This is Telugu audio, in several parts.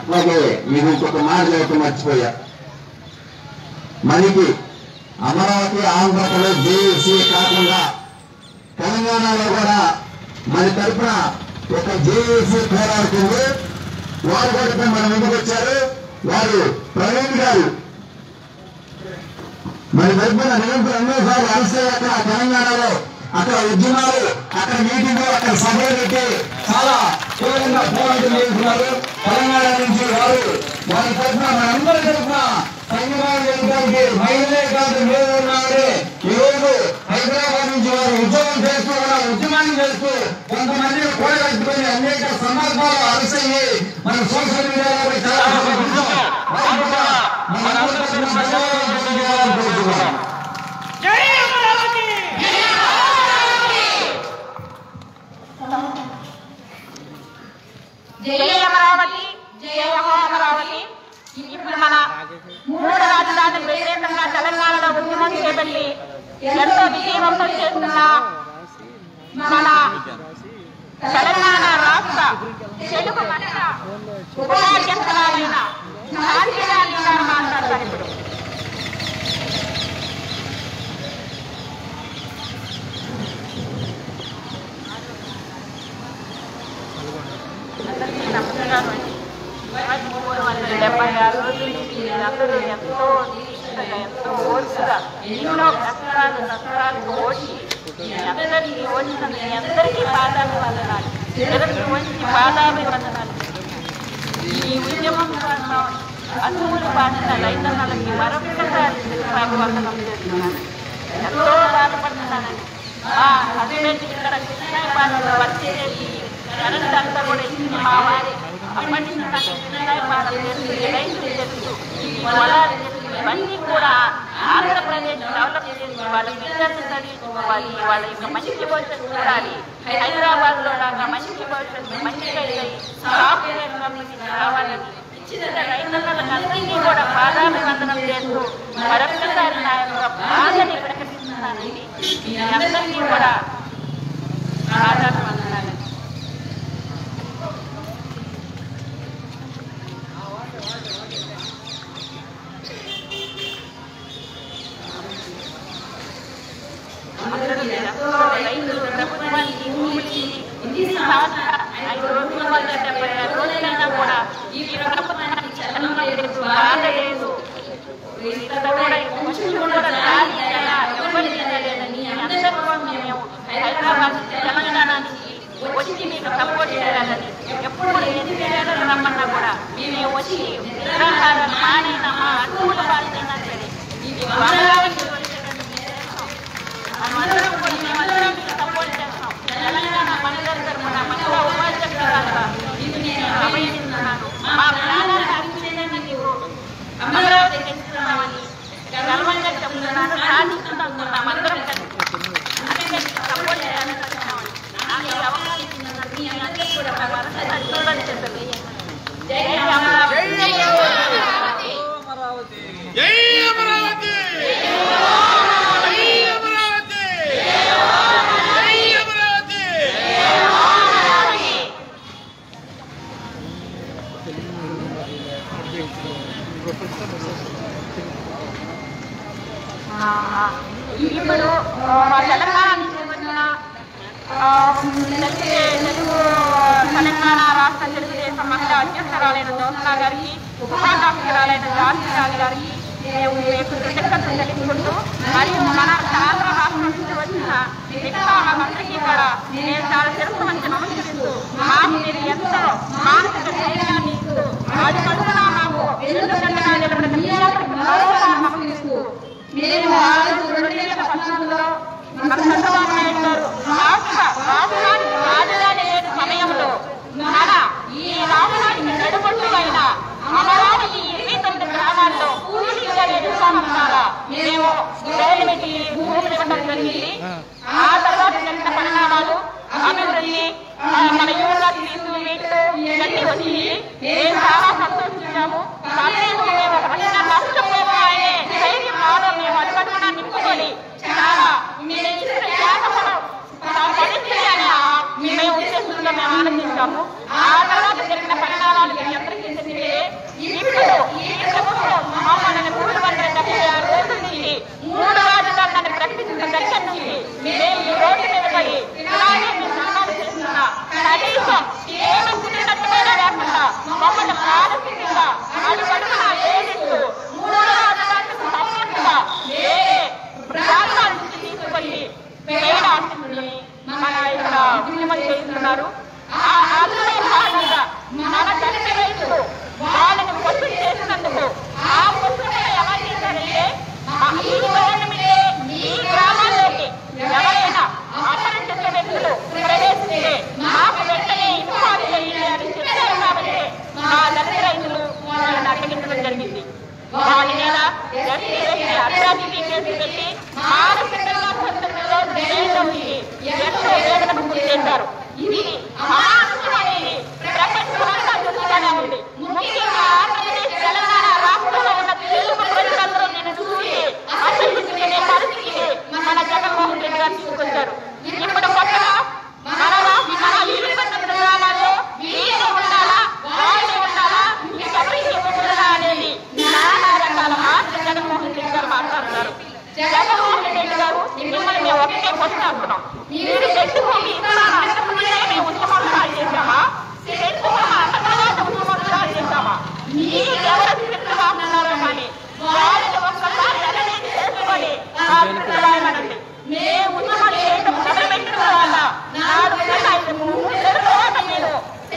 అట్లాగే మీరు ఇంకొక మాట చెప్పి మర్చిపోయా, మనకి అమరావతి ఆంధ్రప్రదేశ్ జేఏసీ కాకుండా తెలంగాణలో కూడా మన తరఫున ఒక జేఏసీ పోరాడుతుంది. వారు కూడా మన ముందుకు వచ్చారు. వారు ప్రవీణ్ గారు మన తరఫున నిరంతరం ఎన్నోసార్లు అలసయ్యాక తెలంగాణలో అక్కడ ఉద్యమాలు, అక్కడ మీటింగ్లు, అక్కడ సభలు పెట్టి చాలా తీవ్రంగా పోరాటం చేస్తున్నారు. తెలంగాణ నుంచి వారి తరఫున మనందరి తరఫున సంఘాలు చేయడానికి మహిళలే కాదు మీరు ఉన్నారే. ఈ రోజు హైదరాబాద్ నుంచి వారు ఉద్యోగం చేస్తూ ఉద్యమాన్ని చేస్తూ కొంతమంది కూడగట్టుకుని అనేక సందర్భాలు అలసయ్యి మన సోషల్ మీడియాలో చాలా జై అమరావతి, జై అమరావతి. ఇప్పుడు మన మూడు రాజధానులకు వ్యతిరేకంగా తెలంగాణలో ఉద్యమం చేపట్టి ఎంతో విజయవంతం చేస్తున్న మన తెలంగాణ రాష్ట్ర తెలుగు భాష ఉపాధ్యక్షురాలైన శాంతిరాణి గారు మాట్లాడతారు. ఇప్పుడు నమస్కారం అండి. 376 రోజుల నుంచి అందరూ ఎంతో నిరీక్షగా, ఎంతో ఓర్పుగా, ఎన్నో కష్టాలు ఓడి అందరికీ ఓడిన మీ అందరికీ పాదాలు వందనాలు, ఎవరికి వచ్చి పాదాలు వందనాలు. ఈ ఉద్యమం అసూలు బాధిన రైతన్నలకి మరొకసారి వందనం చేస్తున్నాను. ఎంతో బాధపడుతున్నానండి. మా హస్బెండ్ ఇక్కడ కృష్ణాయపాలెంలో వర్క్ చేసి కరెంట్ అంతా కూడా ఇచ్చింది మా వారి. అప్పటి నుంచి నాకు కృష్ణాయపాలెం తెలుసు, రైతులు తెలుసు, పొలాలు తెలుసు. ఇవన్నీ కూడా ఆంధ్రప్రదేశ్ డెవలప్ చేసి వాళ్ళ పిల్లల్ని చదివించుకోవాలి, వాళ్ళ యొక్క మంచి భవిష్యత్తు చూడాలి. హైదరాబాద్ లో లాగా మంచి భవిష్యత్తు మంచిగా సాఫ్ట్వేర్ కంపెనీ రావాలని ఇచ్చిన రైతన్నలకు అందరికీ కూడా పాదాలు వందనం చేస్తూ మరొకసారి నా యొక్క బాధని ప్రకటిస్తున్నానండి. మీ అందరికీ కూడా పాదాలు వందనాలండి. రైతులు ప్రభుత్వానికి ఇన్ని సంవత్సరాలు 576 రోజులైనా కూడా ఈ ప్రభుత్వానికి చలనం లేదు, బాధ లేదు. ఇక్కడ కూడా ఖాళీ ఎవరికి లేదని అందరూ మేము హైదరాబాద్ తెలంగాణ నుంచి వచ్చి మీకు సపోర్ట్ చేయాలని ఎప్పుడు ఎన్ని వేళలు రమ్మన్నా కూడా మేము వచ్చి నిరాహారాలు మానైనా మా అడ్డుల బాధ్యతైనా సరే మనమందరం కూడా మేమందరం మీకు సపోర్ట్ చేస్తాం. తెలంగాణ మనందరి తరఫున మహిళా ఉపాధ్యక్షురాలుగా ఇది నేను అభయనిస్తున్నాను. మా ప్రాణాలు అర్పించడానికి నీవు అమరావతి తెస్తున్నామని గర్వంగా చెప్తున్నాను. సాధిస్తున్నాం అందరం కలిసి సపోర్ట్ చేయాలని చెప్తున్నామని నాకు ఈ అవకాశం ఇచ్చినందుకు మీ అందరికీ కూడా మా మనసు చూడాలని చెప్పండి. జై అమరావతి, జై అమరావతి, జై అమరావతి, ఇప్పుడు మా తెలంగాణ నుంచి వచ్చిన తెలుగు తెలంగాణ రాష్ట్ర తెలుగుదేశం మహిళా అధ్యక్షురాలైన జ్యోత్స్న గారికి, ఉపాధ్యక్షురాలైన జాన్సీ గారికి మేము కృతజ్ఞతలు తెలుపుకుంటూ, మరియు మన ఆంధ్ర రాష్ట్రం నుంచి వచ్చిన మిగతా అందరికీ కూడా నేను చాలా తెలుసు మంచి నమస్కరిస్తూ మాకు మీరు ఎంతో మానసిక ధైర్యాన్ని ఇస్తూ అది కడుగున మాకు 2 గంటల నమస్కరిస్తూ మేము 2019లో మన చంద్రబాబు నాయుడు గారు రాష్ట్రానికి రాజధాని లేని సమయంలో మన ఈ రాష్ట్రానికి నడుబొట్టులైన అమరావతి 29 గ్రామాల్లో పూర్తిగా నిజామన్నారా మేము గవర్నమెంట్ భూములు ఇవ్వడం జరిగింది. ఆ తర్వాత జరిగిన పరిణామాలు అభివృద్ధి మన యూనివర్సిటీలు వీటిలో ఇవన్నీ వచ్చి మేము చాలా సంతోషించాము. మేము ఒక రకంగా నష్టపోవో అనే ధైర్యం మాలో మేము అడుగడుగునా నింపుకొని చాలా పరిస్థితి అని మేము ఉద్దేశంలో మేము ఆనందించాము. ఆ తర్వాత జరిగిన పరిణామాలు అందరికీ తెలియదే. ఇప్పుడు ఈ ప్రభుత్వం మమ్మల్ని 376 రోజుల నుంచి 3 రాజధానులను ప్రకటించిన దగ్గర నుంచి మేము ఈ రోడ్డు మీద పడి ఇలాగే నిర్మాణాలు చేస్తున్నా కనీసం ఏమనుకునేటట్టుగా లేకుండా మమ్మల్ని మానసికంగా అడుగడుగునా వేధిస్తూ 3 రాజధానులకు సంబంధించిన వేరే ప్రాంతాల నుంచి తీసుకొచ్చి పేద ఆశిస్తుని మన ఇక్కడ ఉద్యమం చేస్తున్నారు. అందులో భాగంగా మన దళిత రైతులు వాళ్ళని పొత్తు చేసినందుకు ఆ పొత్తుని ఎలా చేశారంటే ఈ గవర్నమెంట్ ఈ గ్రామాల్లోకి ఎవరైనా అపరిచిత వ్యక్తులు ప్రవేశిస్తే మాకు వెంటనే ఇన్ఫార్మ్ చేయాలి అని చెప్పారు. కాబట్టి మా దళిత రైతులు వాళ్ళని అడ్డగించడం జరిగింది. వాళ్ళ మీద అత్యాధిక కేసు పెట్టి మానసికంగా 19 రోజులు జైల్లో ఉంచి ఎంతో వేదనకు గురి చేశారు. ఇది అనేది ప్రపంచమంతా చూస్తూనే ఉంది. ముఖ్యంగా ఆంధ్రప్రదేశ్ తెలంగాణ రాష్ట్రంలో ఉన్న తెలుగు ప్రజలందరూ నేను చూసి అసహించుకునే పరిస్థితికి మన జగన్మోహన్ రెడ్డి గారు తీసుకొచ్చారు. ఇప్పుడు కొత్తగా మన 29 గ్రామాల్లో వీళ్ళు ఉండాలా వాళ్ళు ఉండాలా ఇంకెవరికి ఉండాలా అనేది నానా రకాల మాటలు జగన్మోహన్ రెడ్డి గారు మాట్లాడుతున్నారు. జగన్మోహన్ రెడ్డి గారు మిమ్మల్ని మేము ఒకటే క్వశ్చన్ అంటున్నాం. మీరు చెట్టుకోండి మేము ఉద్యమాలు స్టార్ట్ చేశామా? తర్వాత ఉద్యమాలు స్టార్ట్ చేశామా? మీరు ఎవరు చెట్టుగా ఉన్నారో కానీ వాళ్ళని ఒక్కసారి ఎనలైజ్ చేసుకొని రాయమనండి. మేము ఉద్యమాలు చేయడం మొదలుపెట్టిన తర్వాత 4 తర్వాత మీరు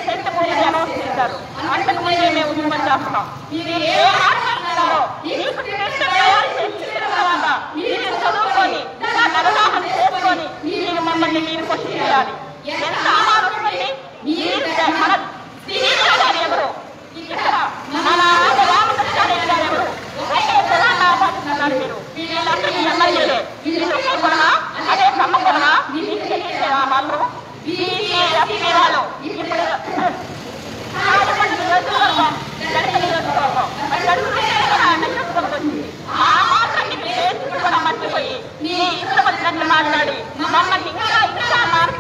చెట్టుకొని అనౌన్స్ చేశారు. అంతకుముందే మేము ఉద్యమం చేస్తున్నాం. మీరు ఏ మాట్లాడుతున్నారో మీకు తయారు చేసిన తర్వాత మీరు చదువుకొని అవగాహన చేసుకొని మీరు మమ్మల్ని మీరు క్వశ్చన్ చేయాలి. ఎంత ఆలోచించండి. మన గారు ఎవరు ఇక్కడ మన రామకృష్ణారెడ్డి గారు ఎవరు ఒకే కులాన్ని ఆపాదిస్తున్నారు. మీరు వీళ్ళందరూ ఎమ్మెల్యేలే. వీళ్ళు ఒకే కులమా? అదే సమ్మ కులమా? మీకు తెలియజేవా మాత్రం వాళ్ళు ఇప్పుడు ఆ మాత్రాన్ని కూడా మర్చిపోయి నీ ఇష్టం వచ్చినట్లు మాట్లాడి మమ్మల్ని ఇంకా మార్పు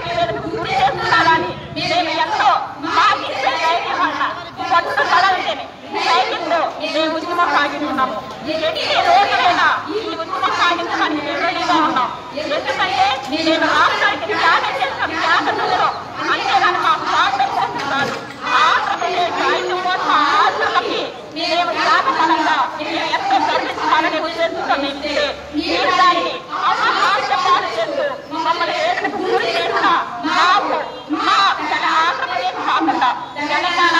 గురి చేస్తున్నారని మేము ఎంతో మాకిచ్చే ధైర్యం వల్ల పట్టు కలవితేనే ధైర్యంతో మేము ఉద్యమం సాగిస్తున్నాము. ఎన్ని రోజులైనా ఈ ఉద్యమం సాగించడానికి మేము రెడీగా ఉన్నాం. ఎందుకంటే నేను రాష్ట్రానికి త్యాగం చేసిన త్యాగంలో అంతేగాని మాకు స్వాతంత్రం చేస్తున్నారు. ఆంధ్రప్రదేశ్ ఐదు కోట్ల ఆస్తులకి మేము త్యాగపరంగా ఎంత గర్వించాలని ఉద్దేశంతో మీరు దాన్ని అసహాస్యపాటు చేస్తూ మమ్మల్ని వేదనకు గురి చేసిన మాకు మా ఆంధ్రప్రదేశ్ కాకుండా తెలంగాణ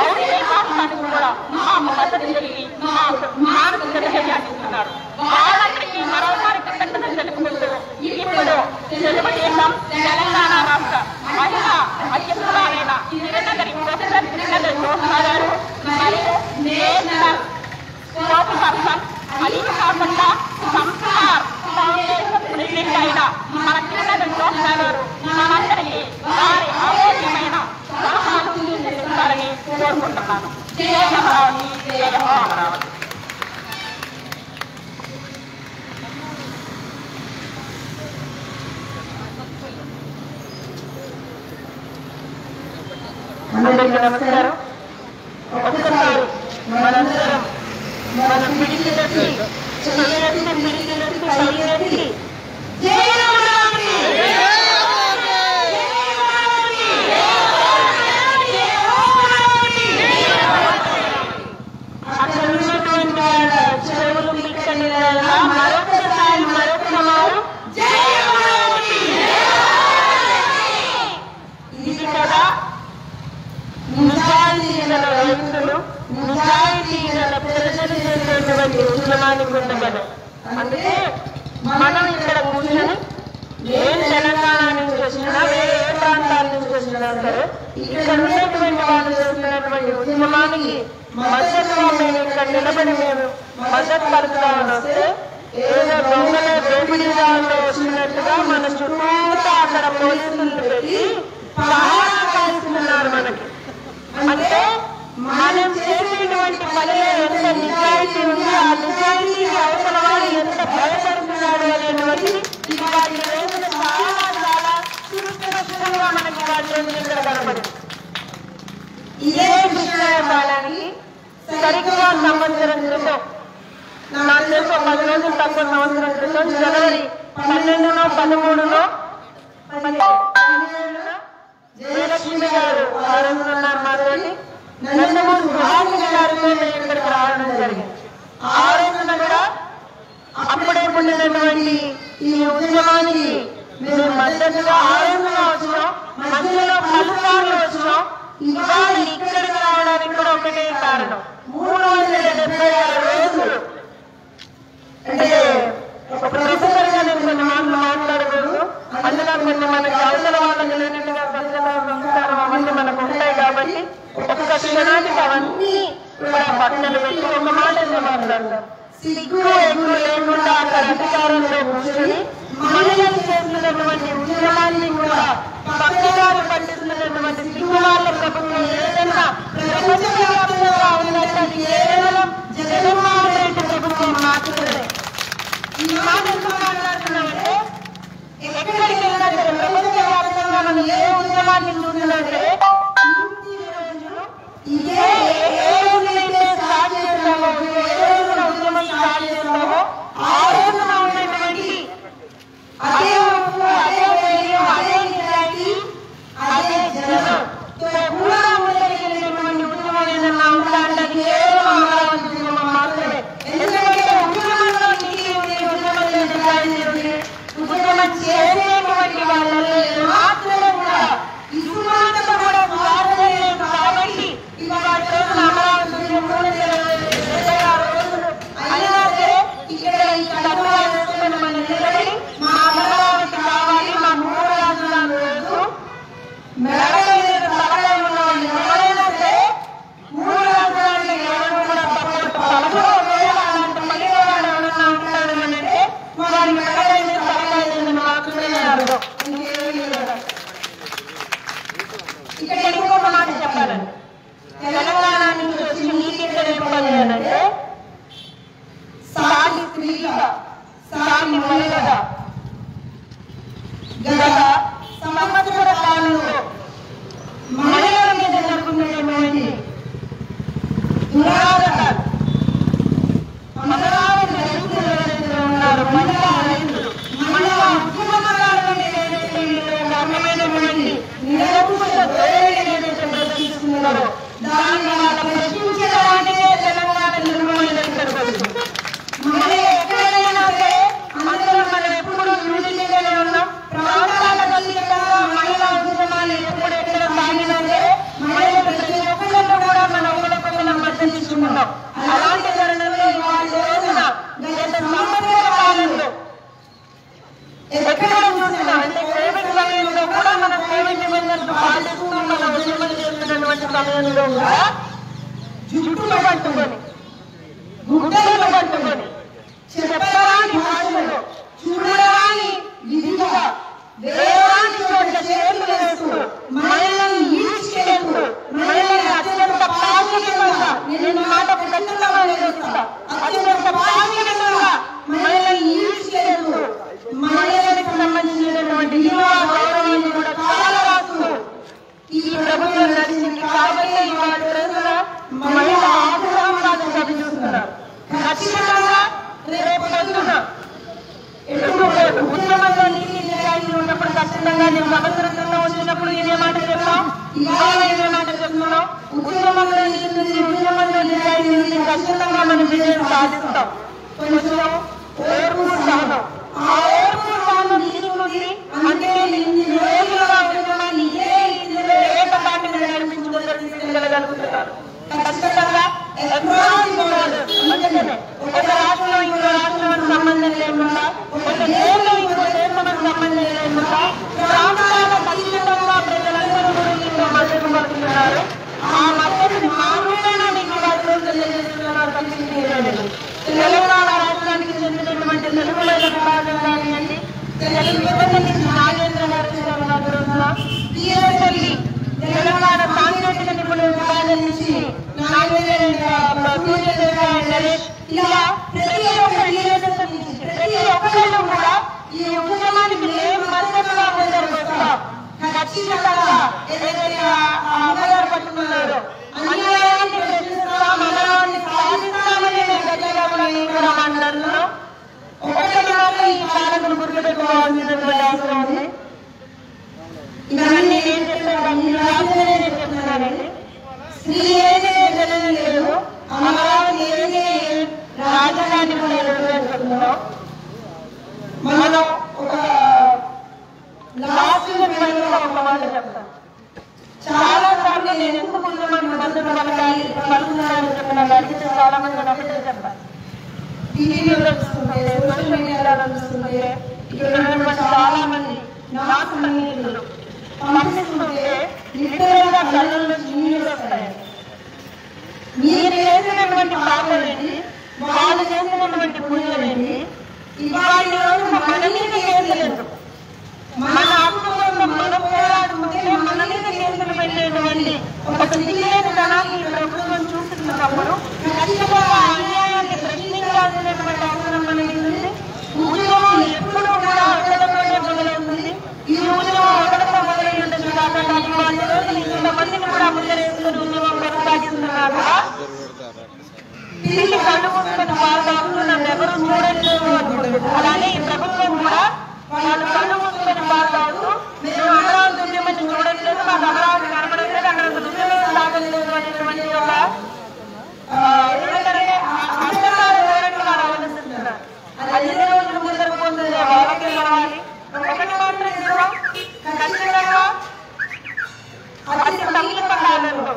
ఔషధ రాష్ట్రానికి కూడా మాకు మద్దతు జరిగి మాకు మానసిక ధైర్యాన్ని ఇస్తున్నారు. వాళ్ళందరికీ మరోసారి కృతజ్ఞతలు తెలుపుకుంటూ ఇప్పుడు తెలుగుదేశం తెలంగాణ రాష్ట్ర మహిళా అధ్యక్షురాలైన శ్రీనగరి ప్రొఫెసర్ శ్రీనగరి జోహా గారు మరియు నేషనల్ స్పోర్ట్స్ పర్సన్ అది కాకుండా సంస్కార్ ఫౌండేషన్ ప్రెసిడెంట్ అయిన మన శ్రీనగరి జోహా గారు మనందరికీ వారి అమూల్యమైన సలహాలు సూచిస్తారని కోరుకుంటున్నాను. జయ అమరావతి, జయ అమరావతి. అందరికీ నమస్కారం. ఒక్కసారి మనందరం మన పిడికిలకి పైకి జై అమరావతి, అక్కడ ఉన్నటువంటి వాళ్ళ చెవులు పిక్కని మరొకసారి మరొకమారు జై అమరావతి. ఇది కదా నిజాయితీ గల రైతులు, నిజాయితీ గల ప్రదర్శించేటువంటి ఉద్యమానికి ఉండగలరు. అందుకే మనం ఇక్కడ కూర్చొని ఏ తెలంగాణ నుంచి వచ్చినా, ఏ ప్రాంతాల నుంచి వచ్చినా సరే ఇక్కడ ఉన్నటువంటి వాళ్ళు చేస్తున్నటువంటి ఉద్యమానికి మద్దతుగా మేము ఇక్కడ నిలబడి మేము మద్దతు పలుకుతామని వస్తే ఏదో దొంగల దోపిడీదారులు వచ్చినట్టుగా మన చుట్టూతా అక్కడ పోలీసులు పెట్టి సహాయం కాస్తున్నారు మనకి. అంటే మనం చేసేటువంటి పనిలో ఎంత నిజాయితీ ఉంది, ఆ నిజాయితీకి అవసరం వాళ్ళు ఎంత భయపడుతున్నాడు అనేటువంటిది వాటి రోజున చాలా చాలా సుస్పష్టంగా మనకి వాటి రోజులు ఇక్కడ కనపడింది. ఇదే విషయానికి సరిగ్గా సంవత్సరం క్రితం, నాకు తెలుసు 10 రోజులు తక్కువ సంవత్సరం క్రితం జనవరి 12నో 13నో జయలక్ష్మి గారు ఆ రోజున ఉన్నారు మాతోటి. నందమూరి సుహాసిని గారితో మేము ఇక్కడికి రావడం జరిగింది. ఆ రోజున కూడా అప్పుడే పుట్టినటువంటి ఈ ఉద్యమానికి మేము మద్దతుగా ఆ రోజున వచ్చినాం, మధ్యలో 10 సార్లు వచ్చినాం. ఇవాళ ఇక్కడికి రావడానికి కూడా ఒకటే కారణం, 376 రోజులు. అంటే ఒక ప్రొఫెసర్ గా నేను కొన్ని మాటలు మాట్లాడకూడదు, అందులో కొన్ని మనకి అవసరం వాళ్ళకి లేనట్టుగా ప్రజల సంస్కారం అవన్నీ మనకు ఉంటాయి కాబట్టి ఒక్క క్షణానికి అవన్నీ కూడా పక్కన పెట్టి ఒక మాట మాట్లాడతాం. సిగ్గు ఎగ్గు లేకుండా అక్కడ అధికారంలో కూర్చొని మహిళలు చేస్తున్నటువంటి ఉద్యమాన్ని కూడా పక్కదారి పట్టిస్తున్నటువంటి సిగ్గుమాల ప్రభుత్వం ఏదైనా ప్రపంచవ్యాప్తంగా ఉన్నట్టు కేవలం జగన్మోహన్ రెడ్డి ప్రభుత్వం మాత్రమే. ఈ మాట ఎందుకు మాట్లాడుతున్నామంటే ఎక్కడికి వెళ్ళినా సరే ప్రపంచవ్యాప్తంగా మనం ఏ ఉద్యమాన్ని చూసినా సరే ఇదే ఏ రోజునైతే స్టార్ట్ చేస్తామో, ఏ రోజున ఉద్యమం స్టార్ట్ చేస్తామో ఆ రోజున ఉన్నటువంటి అదే ఉప్పు, అదే ధైర్యం, అదే నిజాయితీ, అదే జనం కూడా ఉండగలిగినటువంటి ఉద్యమం ఏదన్నా ఉందా అంటే కేవలం అమరావతి ఉద్యమం మాత్రమే. ఎందుకంటే ఉద్యమంలో నీతి ఉంది, ఉద్యమంలో నిజాయితీ ఉంది, ఉద్యమం చేసేటువంటి వాళ్ళలో మాత్రమే కూడా ఇసుమంత కూడా స్వార్థం లేదు. కాబట్టి ఇవాటి రోజున అమరావతి ఉద్యమం 376 రోజులు అయినా సరే ఇక్కడ ఈ కట్టుగా వేసుకొని మనం నిలబడి మా అమరావతి కావాలి, మా 3 రాజధానులు రోజు మెడ మీద తలకాయ ఉన్న వాళ్ళు ఎవరైనా సరే 3 రాజధానులు ఎవరు కూడా తలకో అలాంటి పనివాడు ఎవరన్నా ఉంటాడు అంటే వారి మెడ మీద తలకాయ లేదని మాత్రమే అర్థం. ఇక్కడ ఇంకొక మాట చెప్పాలండి, తెలంగాణ నుంచి వచ్చి నీకు ఇక్కడ చెప్పాలి అంటే సాటి స్త్రీగా, సాటి మహిళగా గత సంవత్సర కాలంలో మహిళల మీద జరుగుతున్నటువంటి దురాగతాలు, అమరావతి రైతులు ఎవరైతే ఉన్నారో, మహిళా రైతులు, మహిళా ఉద్యమకారులు ఏదైతే అర్థమైనటువంటి నిరకుశ ధోరణి ఏదైతే ప్రదర్శిస్తున్నారో దాన్ని వాళ్ళ ప్రశ్నించడానికే తెలంగాణ నిర్మాణం జరుగుతుంది. మళ్ళీ ఎక్కడైనా సరే అందరూ మనం ఎప్పుడు యూనిటీగానే ఉన్నాం. ప్రాంతాల అతీతంగా మహిళా ఉద్యమాలు ఎప్పుడు ఎక్కడ సాగినా సరే మహిళలు ప్రతి ఒక్కరిలో కూడా మన ఒకరికొకరు మద్దతు ఇస్తున్నాం. అలాంటి తరుణంలో ఇవాళ రోజున గత సంవత్సర కాలంలో ఎక్కడ చూసినా అంటే కోవిడ్ సమయంలో కూడా మన కోవిడ్ నిబంధనలు పాటిస్తూ మన ఉద్యమం చేస్తున్నటువంటి సమయంలో కూడా జుట్టులు పట్టుకొని, గుడ్డలు పట్టుకొని, చెప్పరాని భాషలో, చూడరాని విధిగా, వేరాని చోట్ల చేతులు వేస్తూ మహిళలను ఈడ్చుకెళ్తూ, మహిళలను అత్యంత పాశవికంగా, నేను మాట ఖచ్చితంగా నిరూపిస్తా, అత్యంత పాశవికంగా మహిళలను ఈడ్చుకెళ్తూ మహిళలకు సంబంధించినటువంటి విలువ గౌరవాన్ని కూడా చాలా రాస్తూ ఈ ప్రభుత్వం నడిచింది. కాబట్టి ఇవాళ రోజున మహిళ ఆగ్రహంగా చూస్తున్నారు. ఖచ్చితంగా రేపు పొద్దున ఉద్యమంలో నీతి నిజాయితీ ఉన్నప్పుడు ఖచ్చితంగా నేను సంవత్సరంలో వచ్చినప్పుడు ఇదే మాట చెప్తాం, ఇవాళ ఇదే మాట చెప్తున్నాం. ఉద్యమంలో నీతి, ఉద్యమంలో నిజాయితీ ఉంది, ఖచ్చితంగా మనం విజయం సాధిస్తాం. కొంచెం ఓర్పు సహనం, ఆ ఓర్పు సహనం తీసుకుంది. అందుకే ఇన్ని రోజులుగా ఉద్యమాన్ని ఇదే రీతిలో ఏకపాటిగా నడిపించుకుంటూ తీసుకెళ్ళగలుగుతున్నారు. ఖచ్చితంగా అందుకనే ఒక రాష్ట్రం ఇంకో రాష్ట్రం సంబంధం లేకుండా, ఒక దేశం ఇంకో దేశం సంబంధం లేకుండా ప్రాంతాల ఖచ్చితంగా ప్రజలందరూ కూడా ఇలా ప్రతి ఒక్క లీడర్స్ నుంచి ప్రతి ఒక్కళ్ళు కూడా ఈ ఉద్యమానికి మేము మద్దతుగా ముందరకు వస్తాం. ఖచ్చితంగా ఏదైతే అమ్మగారు పట్టుకున్నారో అన్యాయాన్ని ప్రశ్నిస్తాం, అమరాన్ని సాధిస్తామని మేము గట్టిగా కూడా మాట్లాడుతున్నాం. ఒకటి మాత్రం ఈ పాలకులు గుర్తుపెట్టుకోవాల్సినటువంటి అవసరం ఉంది. ఇవన్నీ ఏం చెప్తున్నానండి, స్త్రీ ఏదే జనని లేదు, అమరావతి ఏదే రాజధాని చెప్తున్నాం. మనం ఒక లాస్ట్ ఒక మాట చెప్తాం. చాలా సార్లు నేను ఎందుకు ఉద్యమాన్ని మద్దతు పలుకుతున్నానని చెప్పిన వారికి చాలా మంది ఒకటే చెప్పాలి. టీవీలో చూస్తుంటే, సోషల్ మీడియాలో చూస్తుంటే ఇక్కడ చాలా మంది నా స్నేహితులు పంపిస్తుంటే లిటరల్గా కళ్ళల్లో నీళ్ళు వస్తాయి. మీరు చేసినటువంటి పాపలేంటి, వాళ్ళు చేసినటువంటి పుణ్యలేంటి, ఇవాళ రోజు మన మీద కేసులేదు, మన హక్కు కోసం మన పోరాడుతుంటే మన మీద కేసులు పెట్టేటువంటి ఒక సిగ్గులేని ధనాన్ని ఈ ప్రభుత్వం చూస్తున్నప్పుడు ఖచ్చితంగా అన్యాయాన్ని ప్రశ్నించాల్సినటువంటి అవసరం మనకి ఉంది. ఉద్యమం ఎప్పుడు కూడా అక్కడతోనే మొదలవుతుంది. ఈ ఉద్యమం ఒకటితో మొదలై ఉంటుంది కాబట్టి వాళ్ళ రోజులు ఇంతమందిని కూడా ముందరేసుకుని ఉద్యమం కొనసాగిస్తున్నారు. తిరిగి కళ్ళు మూసుకొని వాళ్ళు అవుతున్నారు, ఎవరు చూడలేదు అనుకుంటుంది. అలానే ఈ ప్రభుత్వం కూడా వాళ్ళు కళ్ళు మూసుకొని వాళ్ళు అవుతూ మేము అమరావతి ఉద్యమాన్ని చూడట్లేదు, మాకు అమరావతి కనపడట్లేదు, అక్కడ ఉద్యమం సాగలేదు అనేటువంటి ఒక ఏమంటారంటే అర్థకాల ధోరణి వాళ్ళు ఆలోచిస్తున్నారు. అది ఎన్ని రోజులు ముందరకు పోతుంది వాళ్ళకి కావాలి. ఒకటి మాత్రం ఖచ్చితంగా అతి తక్కువ కాలంలో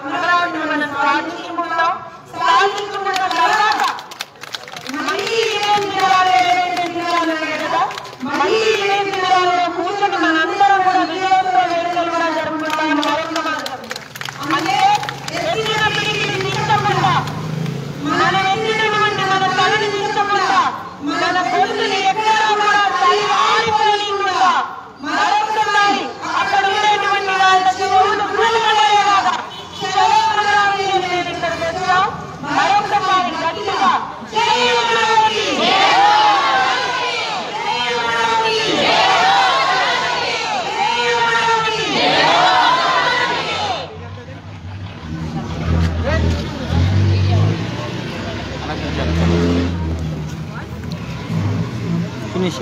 అమరావతిని మనం సాధించుకుంటాం. సాధించుకున్న తర్వాత మళ్ళీ ఏం చేయాలి కదా, మళ్ళీ ఏం చేయాలో కూర్చొని మనందరం కూడా విజయోత్సవ వేడుకలు కూడా జరుపుకుంటాం. అంటే ఎత్తినప్పటికీ తీర్చకుండా, మనం ఎత్తినటువంటి మన తలని తీర్చకుండా, మన గొంతుని ఎక్కడా కూడా తల్లి ఆడిపోకుండా మరొకసారి అక్కడ ఉండేటువంటి వాళ్ళ చెవులు కూలగొట్టేలాగా క్షేత్రాన్ని మేము ఇక్కడికి వచ్చాం. మరొకసారి గట్టిగా జై అమరావతి, finish